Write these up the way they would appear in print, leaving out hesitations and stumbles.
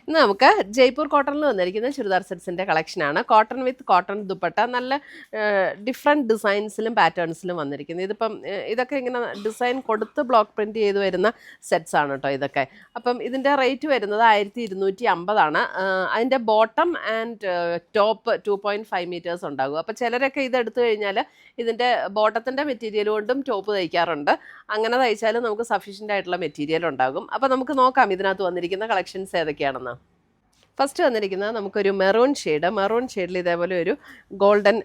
ഇന്ന് നമുക്ക് ജയ്പൂർ കോട്ടണിൽ വന്നിരിക്കുന്ന ചുരിദാർ സെറ്റ്സിൻ്റെ കളക്ഷനാണ്. കോട്ടൺ വിത്ത് കോട്ടൺ ദുപ്പട്ട, നല്ല ഡിഫറെൻറ്റ് ഡിസൈൻസിലും പാറ്റേൺസിലും വന്നിരിക്കുന്നത്. ഇതിപ്പം ഇതൊക്കെ ഇങ്ങനെ ഡിസൈൻ കൊടുത്ത് ബ്ലോക്ക് പ്രിൻറ്റ് ചെയ്ത് വരുന്ന സെറ്റ്സ് ആണ് കേട്ടോ ഇതൊക്കെ. അപ്പം ഇതിൻ്റെ റേറ്റ് വരുന്നത് 1250 അതിൻ്റെ ബോട്ടം ആൻഡ് ടോപ്പ് 2.5 മീറ്റേഴ്സ് ഉണ്ടാകും. അപ്പോൾ ചിലരൊക്കെ ഇതെടുത്തു കഴിഞ്ഞാൽ ഇതിൻ്റെ ബോട്ടത്തിൻ്റെ മെറ്റീരിയൽ കൊണ്ടും ടോപ്പ് തയ്ക്കാറുണ്ട്. അങ്ങനെ തയ്ച്ചാൽ നമുക്ക് സഫീഷ്യൻ്റ് ആയിട്ടുള്ള മെറ്റീരിയൽ ഉണ്ടാകും. അപ്പോൾ നമുക്ക് നോക്കാം ഇതിനകത്ത് വന്നിരിക്കുന്ന കളക്ഷൻസ് ഏതൊക്കെയാണെന്ന്. ഫസ്റ്റ് വന്നിരിക്കുന്നത് നമുക്കൊരു മെറൂൺ ഷെയ്ഡിൽ ഇതേപോലെ ഒരു ഗോൾഡൻ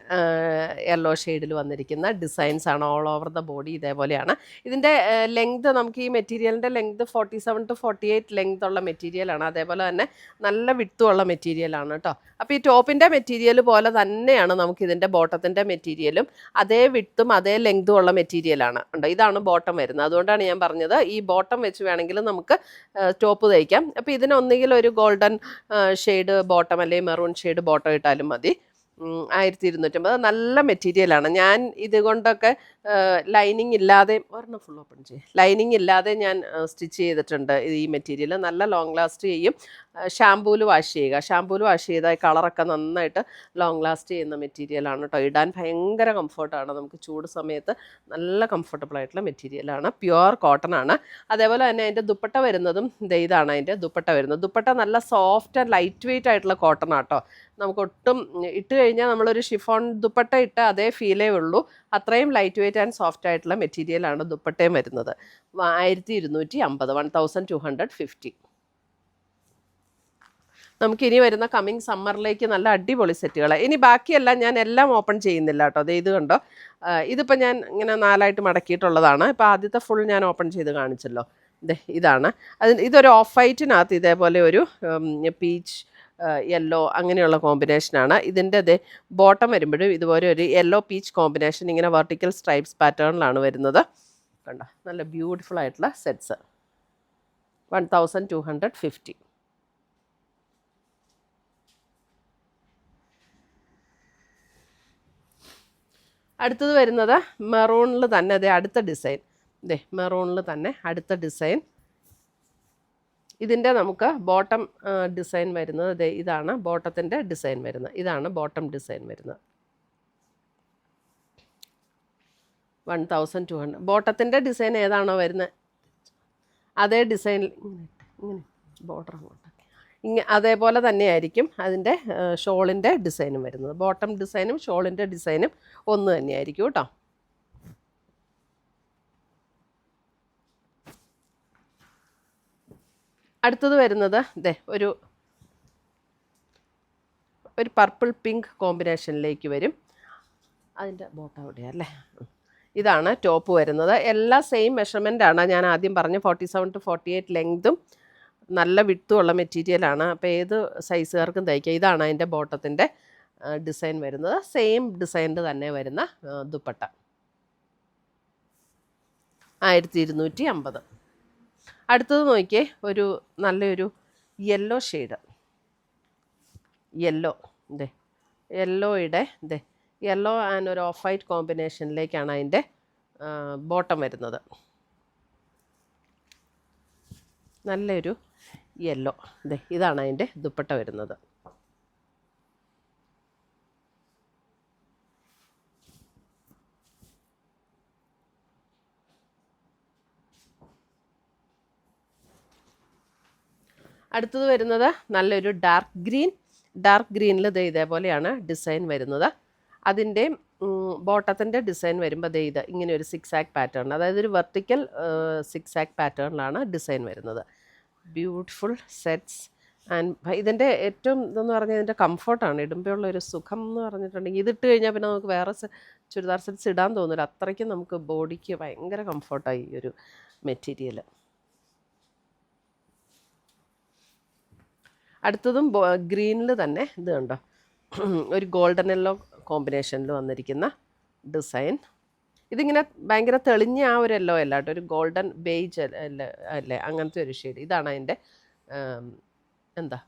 യെല്ലോ ഷെയ്ഡിൽ വന്നിരിക്കുന്ന ഡിസൈൻസ് ആണ്. ഓൾ ഓവർ ദ ബോഡി ഇതേപോലെയാണ്. ഇതിൻ്റെ ലെങ്ത് നമുക്ക് ഈ മെറ്റീരിയലിൻ്റെ ലെങ്ത് 47 to 48 ലെങ്ത് ഉള്ള മെറ്റീരിയലാണ്. അതേപോലെ തന്നെ നല്ല വിട്ടുള്ള മെറ്റീരിയലാണ് കേട്ടോ. അപ്പോൾ ഈ ടോപ്പിൻ്റെ മെറ്റീരിയൽ പോലെ തന്നെയാണ് നമുക്ക് ഇതിൻ്റെ ബോട്ടത്തിൻ്റെ മെറ്റീരിയലും അതേ വിട്ടും അതേ ലെങ്തും ഉള്ള മെറ്റീരിയലാണ് ഉണ്ടോ. ഇതാണ് ബോട്ടം വരുന്നത്. അതുകൊണ്ടാണ് ഞാൻ പറഞ്ഞത് ഈ ബോട്ടം വെച്ച് വേണമെങ്കിൽ നമുക്ക് ടോപ്പ് തയ്ക്കാം. അപ്പോൾ ഇതിനൊന്നുകിൽ ഒരു ഗോൾഡൻ ഷെയ്ഡ് ബോട്ടം അല്ലെങ്കിൽ മെറൂൺ ഷെയ്ഡ് ബോട്ടം ഇട്ടാലും മതി. 1250 നല്ല മെറ്റീരിയലാണ്. ഞാൻ ഇതുകൊണ്ടൊക്കെ ലൈനിങ് ഇല്ലാതെ ഒരെണ്ണം ഫുൾ ഓപ്പൺ ചെയ്യും, ലൈനിങ് ഇല്ലാതെ ഞാൻ സ്റ്റിച്ച് ചെയ്തിട്ടുണ്ട്. ഈ മെറ്റീരിയൽ നല്ല ലോങ് ലാസ്റ്റ് ചെയ്യും. ഷാമ്പൂല് വാഷ് ചെയ്താൽ കളറൊക്കെ നന്നായിട്ട് ലോങ് ലാസ്റ്റ് ചെയ്യുന്ന മെറ്റീരിയലാണ് കേട്ടോ. ഇടാൻ ഭയങ്കര കംഫർട്ടാണ്. നമുക്ക് ചൂട് സമയത്ത് നല്ല കംഫർട്ടബിൾ ആയിട്ടുള്ള മെറ്റീരിയലാണ്. പ്യുവർ കോട്ടൺ ആണ്. അതേപോലെ തന്നെ അതിൻ്റെ ദുപ്പട്ട വരുന്നതും ഇതാണ് അതിൻ്റെ ദുപ്പട്ട വരുന്നത്. ദുപ്പട്ട നല്ല സോഫ്റ്റ് ആൻഡ് ലൈറ്റ് വെയ്റ്റ് ആയിട്ടുള്ള കോട്ടൺ ആട്ടോ. നമുക്ക് ഒട്ടും ഇട്ട് കഴിഞ്ഞാൽ നമ്മളൊരു ഷിഫോൺ ദുപ്പട്ട ഇട്ട് അതേ ഫീലേ ഉള്ളൂ. അത്രയും ലൈറ്റ് വെയ്റ്റ് ആൻഡ് സോഫ്റ്റ് ആയിട്ടുള്ള മെറ്റീരിയലാണ് ദുപ്പട്ടയും വരുന്നത്. 1250, 1250. നമുക്കിനി വരുന്ന കമ്മിങ് സമ്മറിലേക്ക് നല്ല അടിപൊളി സെറ്റുകൾ. ഇനി ബാക്കിയെല്ലാം ഞാൻ എല്ലാം ഓപ്പൺ ചെയ്യുന്നില്ല കേട്ടോ. അത് ഇത് കണ്ടോ, ഇതിപ്പോൾ ഞാൻ ഇങ്ങനെ 4ആയിട്ട് മടക്കിയിട്ടുള്ളതാണ്. ഇപ്പോൾ ആദ്യത്തെ ഫുൾ ഞാൻ ഓപ്പൺ ചെയ്ത് കാണിച്ചല്ലോ. ഇതാണ് ഇതൊരു ഓഫ് വൈറ്റിനകത്ത് ഇതേപോലെ ഒരു പീച്ച് യെല്ലോ അങ്ങനെയുള്ള കോമ്പിനേഷനാണ്. ഇതിൻ്റെ ബോട്ടം വരുമ്പോഴും ഇതുപോലെ ഒരു യെല്ലോ പീച്ച് കോമ്പിനേഷൻ ഇങ്ങനെ വെർട്ടിക്കൽ സ്ട്രൈപ്സ് പാറ്റേണിലാണ് വരുന്നത്. കണ്ടോ, നല്ല ബ്യൂട്ടിഫുൾ ആയിട്ടുള്ള സെറ്റ്സ്. 1250. അടുത്തത് വരുന്നത് മെറൂണിൽ തന്നെ അടുത്ത ഡിസൈൻ. മെറൂണിൽ തന്നെ അടുത്ത ഡിസൈൻ. ഇതിൻ്റെ നമുക്ക് ബോട്ടം ഡിസൈൻ വരുന്നത് ഇതാണ്. ബോട്ടത്തിൻ്റെ ഡിസൈൻ വരുന്നത് ഇതാണ്. ബോട്ടം ഡിസൈൻ വരുന്നത് 1200. ബോട്ടത്തിൻ്റെ ഡിസൈൻ ഏതാണോ വരുന്നത് അതേ ഡിസൈൻ ഇങ്ങനെ ബോർഡർ അങ്ങോട്ട് അതേപോലെ തന്നെയായിരിക്കും അതിൻ്റെ ഷോളിൻ്റെ ഡിസൈനും വരുന്നത്. ബോട്ടം ഡിസൈനും ഷോളിൻ്റെ ഡിസൈനും ഒന്ന് തന്നെയായിരിക്കും കേട്ടോ. അടുത്തത് വരുന്നത് ഒരു പർപ്പിൾ പിങ്ക് കോമ്പിനേഷനിലേക്ക് വരും. അതിൻ്റെ ബോട്ടം എവിടെയാണ് അല്ലേ. ഇതാണ് ടോപ്പ് വരുന്നത്. എല്ലാം സെയിം മെഷർമെൻ്റാണ്. ഞാൻ ആദ്യം പറഞ്ഞു 47 to 48 ലെങ്തും നല്ല വിട്ടുമുള്ള മെറ്റീരിയലാണ്. അപ്പോൾ ഏത് സൈസുകാർക്കും തയ്ക്കാം. ഇതാണ് അതിൻ്റെ ബോട്ടത്തിൻ്റെ ഡിസൈൻ വരുന്നത്. സെയിം ഡിസൈനിൽ തന്നെ വരുന്ന ദുപ്പട്ട 1250. അടുത്തത് നോക്കിയേ, ഒരു നല്ലൊരു യെല്ലോ ഷെയ്ഡ്. യെല്ലോയുടെ യെല്ലോ ആൻഡ് ഒരു ഓഫ് വൈറ്റ് കോമ്പിനേഷനിലേക്കാണ് അതിൻ്റെ ബോട്ടം വരുന്നത്. നല്ലൊരു യെല്ലോ. ഇതാണ് അതിൻ്റെ ദുപ്പട്ട വരുന്നത്. അടുത്തത് വരുന്നത് നല്ലൊരു ഡാർക്ക് ഗ്രീനിൽ ഇതേപോലെയാണ് ഡിസൈൻ വരുന്നത്. അതിൻ്റെ ബോട്ടത്തിൻ്റെ ഡിസൈൻ വരുമ്പോൾ ഇത് ഇങ്ങനെ ഒരു 6 പാറ്റേൺ, അതായത് ഒരു വെർട്ടിക്കൽ 6 പാറ്റേണിലാണ് ഡിസൈൻ വരുന്നത്. Beautiful sets. ആൻഡ് ഇതിൻ്റെ ഏറ്റവും ഇതെന്ന് പറഞ്ഞാൽ ഇതിൻ്റെ കംഫർട്ടാണ്. ഇടുമ്പോഴുള്ള ഒരു സുഖം എന്ന് പറഞ്ഞിട്ടുണ്ടെങ്കിൽ ഇതിട്ട് കഴിഞ്ഞാൽ പിന്നെ നമുക്ക് വേറെ ചുരിദാർ സെറ്റ്സ് ഇടാൻ തോന്നില്ല. അത്രയ്ക്കും നമുക്ക് ബോഡിക്ക് ഭയങ്കര കംഫർട്ടായി ഈ ഒരു മെറ്റീരിയൽ. അടുത്തതും ഗ്രീനിൽ തന്നെ കണ്ടോ, ഒരു ഗോൾഡൻ യെല്ലോ കോമ്പിനേഷനിൽ വന്നിരിക്കുന്ന ഡിസൈൻ. ഇതിങ്ങനെ ഭയങ്കര തെളിഞ്ഞ ആ ഒരു യെല്ലോ അല്ല കേട്ടോ, ഒരു ഗോൾഡൻ ബേജ് അല്ലേ അങ്ങനത്തെ ഒരു ഷെയ്ഡ്. ഇതാണ് അതിൻ്റെ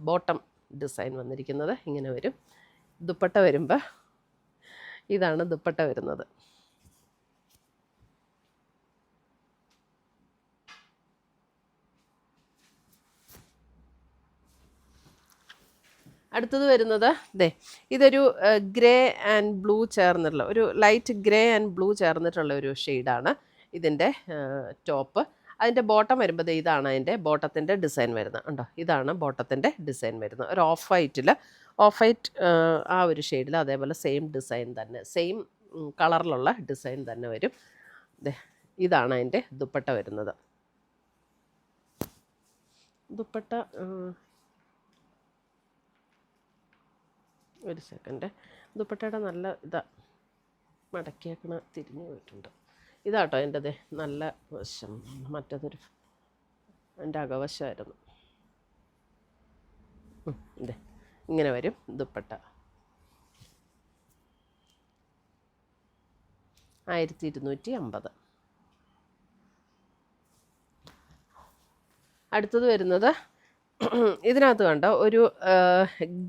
ബോട്ടം ഡിസൈൻ വന്നിരിക്കുന്നത്. ഇങ്ങനെ വരും. ദുപ്പട്ട വരുമ്പോൾ ഇതാണ് ദുപ്പട്ട വരുന്നത്. അടുത്തത് വരുന്നത് ദേ ഇതൊരു ഗ്രേ ആൻഡ് ബ്ലൂ ചേർന്നിട്ടുള്ള ഒരു ലൈറ്റ് ഗ്രേ ആൻഡ് ബ്ലൂ ചേർന്നിട്ടുള്ള ഒരു ഷെയ്ഡാണ് ഇതിൻ്റെ ടോപ്പ്. അതിൻ്റെ ബോട്ടം വരുമ്പോൾ ദേ ഇതാണ് അതിൻ്റെ ബോട്ടത്തിൻ്റെ ഡിസൈൻ വരുന്നത്. ഉണ്ടോ, ഇതാണ് ബോട്ടത്തിൻ്റെ ഡിസൈൻ വരുന്നത്. ഒരു ഓഫ് വൈറ്റ് ആ ഒരു ഷെയ്ഡിൽ അതേപോലെ സെയിം ഡിസൈൻ തന്നെ, സെയിം കളറിലുള്ള ഡിസൈൻ തന്നെ വരും. ദേ ഇതാണ് അതിൻ്റെ ദുപ്പട്ട വരുന്നത്. ദുപ്പട്ട ഒരു സെക്കൻഡ്, ദുപ്പട്ടയുടെ നല്ല ഇതാ മടക്കിയേക്കണ തിരിഞ്ഞു പോയിട്ടുണ്ട്. ഇതാട്ടോ എൻ്റെത് നല്ല വശം, മറ്റേതൊരു എൻ്റെ അകവശമായിരുന്നു. ഇതേ ഇങ്ങനെ വരും ദുപ്പട്ട. 1250. അടുത്തത് വരുന്നത് ഇതിനകത്ത് കണ്ടോ ഒരു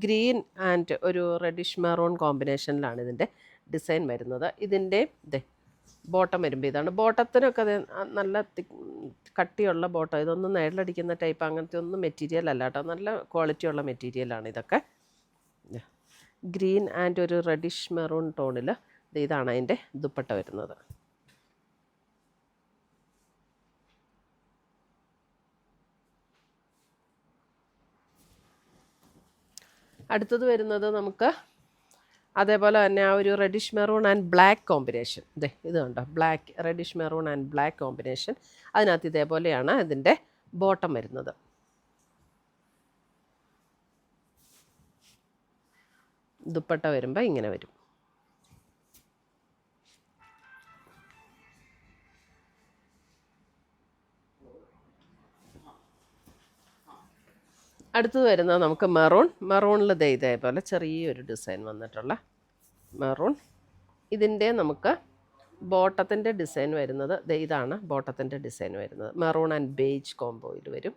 ഗ്രീൻ ആൻഡ് ഒരു റെഡിഷ് മെറൂൺ കോമ്പിനേഷനിലാണ് ഇതിൻ്റെ ഡിസൈൻ വരുന്നത്. ഇതിൻ്റെ ഇതേ ബോട്ടം വരുമ്പോൾ ഇതാണ്. ബോട്ടത്തിനൊക്കെ അത് നല്ല കട്ടിയുള്ള ബോട്ടം, ഇതൊന്നും നേരിലടിക്കുന്ന ടൈപ്പ് അങ്ങനത്തെ ഒന്നും മെറ്റീരിയൽ അല്ല കേട്ടോ, നല്ല ക്വാളിറ്റിയുള്ള മെറ്റീരിയലാണ് ഇതൊക്കെ. ഗ്രീൻ ആൻഡ് ഒരു റെഡിഷ് മെറൂൺ ടോണിൽ ഇതാണ് അതിൻ്റെ ദുപ്പട്ട വരുന്നത്. അടുത്തത് വരുന്നത് നമുക്ക് അതേപോലെ തന്നെ ആ ഒരു reddish maroon and black combination. ഇത് കണ്ടോ, black reddish maroon and black combination. അതിനകത്ത് ഇതേപോലെയാണ് ഇതിൻ്റെ ബോട്ടം വരുന്നത്. ദുപ്പട്ട വരുമ്പോൾ ഇങ്ങനെ വരും. അടുത്തത് വരുന്നത് നമുക്ക് മെറൂണിൽ ഇതേപോലെ ചെറിയൊരു ഡിസൈൻ വന്നിട്ടുള്ള മെറൂൺ. ഇതിൻ്റെ നമുക്ക് ബോട്ടത്തിൻ്റെ ഡിസൈൻ വരുന്നത് ഇതാണ് ബോട്ടത്തിൻ്റെ ഡിസൈൻ വരുന്നത്. മെറൂൺ ആൻഡ് ബേജ് കോംബോയിൽ വരും.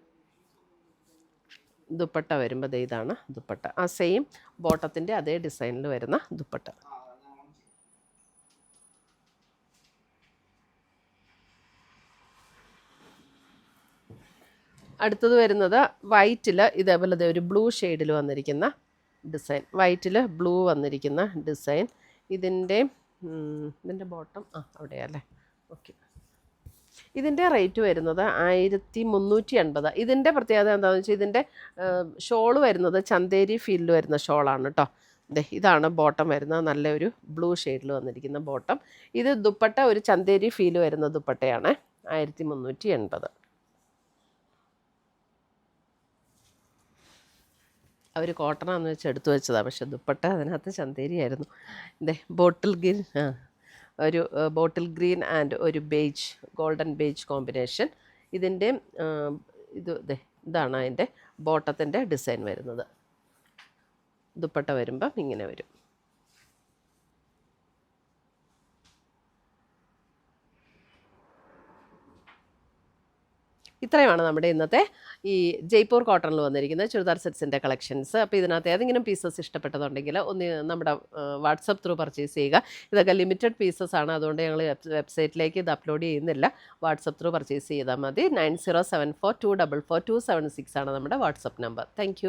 ദുപ്പട്ട വരുമ്പോൾ ഇതാണ് ദുപ്പട്ട, ആ സെയിം ബോട്ടത്തിൻ്റെ അതേ ഡിസൈനിൽ വരുന്ന ദുപ്പട്ട. അടുത്തത് വരുന്നത് വൈറ്റിൽ ഇതേപോലെ ഒരു ബ്ലൂ ഷെയ്ഡിൽ വന്നിരിക്കുന്ന ഡിസൈൻ, വൈറ്റിൽ ബ്ലൂ വന്നിരിക്കുന്ന ഡിസൈൻ. ഇതിൻ്റെ ബോട്ടം അവിടെയല്ലേ, ഓക്കെ. ഇതിൻ്റെ റേറ്റ് വരുന്നത് 1380. ഇതിൻ്റെ പ്രത്യേകത എന്താണെന്ന് വെച്ചാൽ ഇതിൻ്റെ ഷോള് വരുന്നത് ചന്തേരി ഫീൽഡിൽ വരുന്ന ഷോളാണ് കേട്ടോ. ഇതാണ് ബോട്ടം വരുന്നത്, നല്ലൊരു ബ്ലൂ ഷെയ്ഡിൽ വന്നിരിക്കുന്ന ബോട്ടം. ഇത് ദുപ്പട്ട ഒരു ചന്തേരി ഫീൽ വരുന്ന ദുപ്പട്ടയാണ്. 1380. അവർ കോട്ടണാന്ന് വെച്ച് എടുത്തു വെച്ചതാണ്, പക്ഷെ ദുപ്പട്ട അതിനകത്ത് ചന്തേരി ആയിരുന്നു. ബോട്ടിൽ ഗ്രീൻ, ഒരു ബോട്ടിൽ ഗ്രീൻ ആൻഡ് ഒരു ബേജ്, ഗോൾഡൻ ബേജ് കോമ്പിനേഷൻ. ഇതിൻ്റെ ഇതാണ് അതിൻ്റെ ബോട്ടത്തിൻ്റെ ഡിസൈൻ വരുന്നത്. ദുപ്പട്ട വരുമ്പം ഇങ്ങനെ വരും. ഇത്രയുമാണ് നമ്മുടെ ഇന്നത്തെ ഈ ജയ്പൂർ കോട്ടണിൽ വന്നിരിക്കുന്ന ചുരിദാർ സെറ്റ്സിൻ്റെ കളക്ഷൻസ്. അപ്പോൾ ഇതിനകത്ത് ഏതെങ്കിലും പീസസ് ഇഷ്ടപ്പെട്ടതുണ്ടെങ്കിൽ ഒന്ന് നമ്മുടെ വാട്സപ്പ് ത്രൂ പർച്ചേസ് ചെയ്യുക. ഇതൊക്കെ ലിമിറ്റഡ് പീസസ് ആണ്, അതുകൊണ്ട് ഞങ്ങൾ വെബ്സൈറ്റിലേക്ക് ഇത് അപ്ലോഡ് ചെയ്യുന്നില്ല. വാട്സപ്പ് ത്രൂ പർച്ചേസ് ചെയ്താൽ മതി. 9074244276 ആണ് നമ്മുടെ വാട്സപ്പ് നമ്പർ. താങ്ക്